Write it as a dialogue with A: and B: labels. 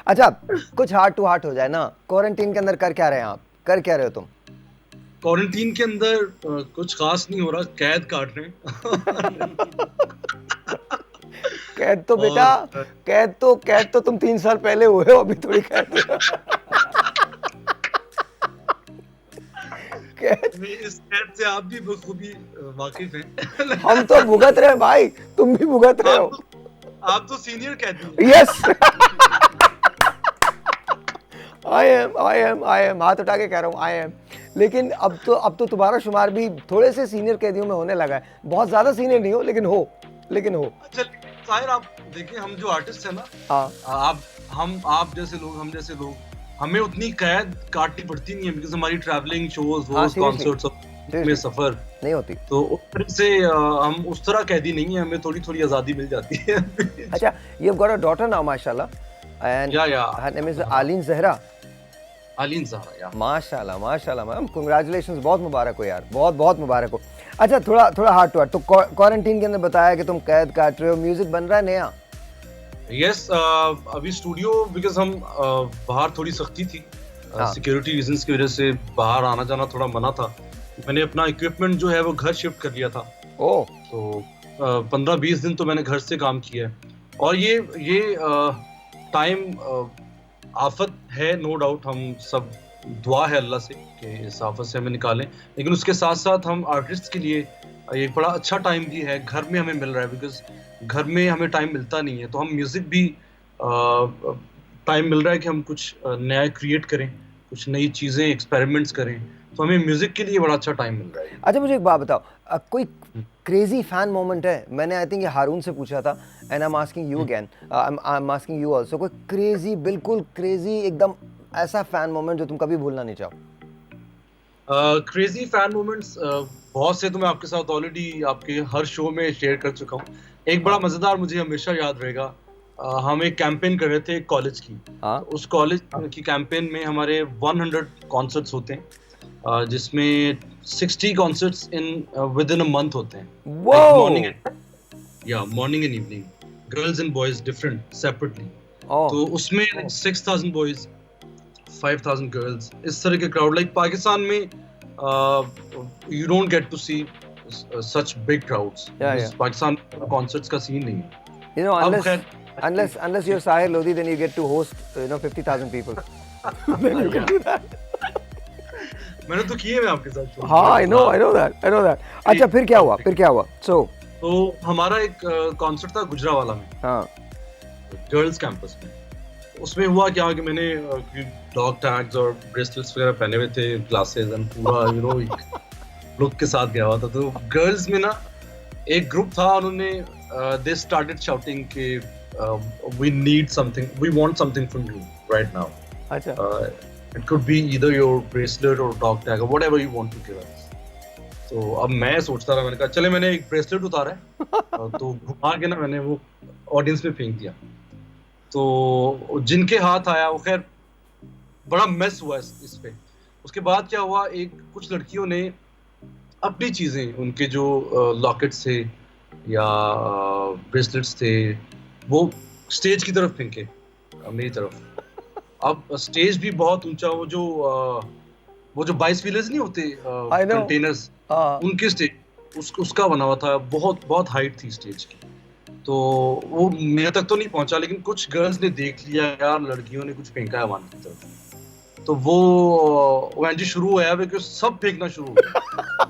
A: अच्छा, कुछ heart to heart हो जाए ना, क्वारंटीन के अंदर कर क्या रहे हैं आप, कर क्या रहे हो तुम?
B: क्वारंटीन के अंदर कुछ खास नहीं हो रहा, कैद काट रहे हैं।
A: कैद तो बेटा,
B: और
A: कैद तो तुम 3 साल पहले हुए हो, अभी थोड़ी कैद कैद
B: इस कैद से आप भी बखूबी वाकिफ हैं।
A: हम तो भुगत रहे हैं भाई, तुम भी भुगत रहे हो।
B: आप तो सीनियर कैदी हैं।
A: यस, आई एम हाथ उठा के कह रहा हूँ, आई एम। लेकिन अब तो तुम्हारा शुमार भी थोड़े से सीनियर कैदियों में होने लगा है, बहुत ज्यादा सीनियर नहीं हो लेकिन हो।
B: अच्छा साहिर, आप देखिए, हम जो आर्टिस्ट हैं ना,
A: हाँ
B: आप जैसे लोग, हम जैसे लोग, हमें उतनी कैद काटनी पड़ती नहीं है, बिकॉज हमारी ट्रैवलिंग, शोज,
A: हाँ,
B: कॉन्सर्ट्स में सफर
A: नहीं होती।
B: तो उस तरह से हम उस तरह कैदी नहीं है, हमें थोड़ी थोड़ी आजादी मिल जाती है।
A: अच्छा, you've got a daughter now, माशाल्लाह, and her name is Aleen Zahra.
B: Aleen Zahra, या
A: माशाल्लाह मैम, कंग्रेचुलेशंस, बहुत मुबारक हो यार, बहुत मुबारक हो। अच्छा, थोड़ा हार्ट टू हार्ट, तो क्वारंटीन के अंदर बताया कि तुम कैद काट रहे हो, म्यूजिक बन रहा है नया?
B: यस, अभी स्टूडियो, बिकॉज हम बाहर थोड़ी सख्ती थी, सिक्योरिटी रीजंस की वजह से बाहर आना जाना थोड़ा मना था। मैंने अपना इक्विपमेंट जो है वो घर शिफ्ट कर लिया था। तो 15-20 दिन तो मैंने घर से काम किया है। और ये टाइम आफत है, नो डाउट। हम सब दुआ है अल्लाह से कि इस आफत से हमें निकालें, लेकिन उसके साथ साथ हम आर्टिस्ट के लिए एक बड़ा अच्छा टाइम भी है। घर में हमें मिल रहा है, बिकॉज घर में हमें टाइम मिलता नहीं है, तो हम म्यूजिक भी टाइम मिल रहा है कि हम कुछ नया क्रिएट करें, कुछ नई चीज़ें एक्सपेरिमेंट्स करें, तो हमें म्यूजिक के लिए बड़ा अच्छा टाइम मिल रहा है।
A: अच्छा, मुझे एक बात बताओ, कोई क्रेजी फैन मोमेंट है? मैंने आई थिंक ये हारून से पूछा था, and I am asking you again, I am asking you also, कोई क्रेजी, बिल्कुल क्रेजी, एकदम ऐसा फैन मोमेंट जो तुम कभी भूलना नहीं चाहो?
B: क्रेजी फैन मोमेंट्स बहुत से तो मैं आपके साथ ऑलरेडी आपके हर शो में शेयर कर चुका हूँ। एक बड़ा मजेदार मुझे हमेशा याद रहेगा, हम एक कैंपेन कर रहे थे कॉलेज की। तो उस कॉलेज की कैंपेन में हमारे 100 कॉन्सर्ट्स होते हैं, जिसमें 60 concerts with in a month होते हैं, like morning and evening, girls and boys different separately. तो उसमें 6,000 बॉयज, 5,000 गर्ल्स, इस तरह के क्राउड। लाइक पाकिस्तान में you don't get to see such big crowds. Pakistan concerts का सीन नहीं है।
A: You know, unless you're Sahir Lodi, then you get to host 50,000 people. Then you can do that.
B: मैंने तो किए हैं आपके साथ।
A: हाँ, I know that. अच्छा, फिर क्या हुआ?
B: तो हमारा एक कॉन्सर्ट था गुजरावाला में, गर्ल्स कैंपस में। उसमें हुआ क्या कि मैंने डॉग टैग्स और ब्रेसलेट्स वगैरह पहने हुए थे, ग्लासेस, एंड पूरा लुक के साथ गया हुआ था। तो गर्ल्स में ना एक ग्रुप था, उन्होंने दे स्टार्टेड शाउटिंग कि we need something, we want something from you right now.
A: अच्छा,
B: it could be either your bracelet और डॉग टैग और whatever you want to give us. तो अब मैं सोचता रहा, मैंने कहा चले, मैंने एक ब्रेसलेट उतारा है तो घुमा के ना मैंने वो ऑडियंस में फेंक दिया। तो जिनके हाथ आया वो खैर बड़ा मेस हुआ इस पे। उसके बाद क्या हुआ, कुछ लड़कियों ने अपनी चीजें, उनके जो लॉकेट्स थे या ब्रेसलेट्स थे, वो स्टेज की तरफ फेंके, मेरी तरफ। अब स्टेज भी बहुत ऊंचा, वो जो 22 व्हीलर्स नहीं होते कंटेनर्स, उनके स्टेज उसका बना हुआ था, बहुत हाइट थी स्टेज की। तो वो मेरे तक तो नहीं पहुंचा, लेकिन कुछ गर्ल्स ने देख लिया, यार लड़कियों ने कुछ फेंका है वहां की तरफ। तो वो एनर्जी शुरू हुआ, बिकॉज सब फेंकना शुरू हो गया।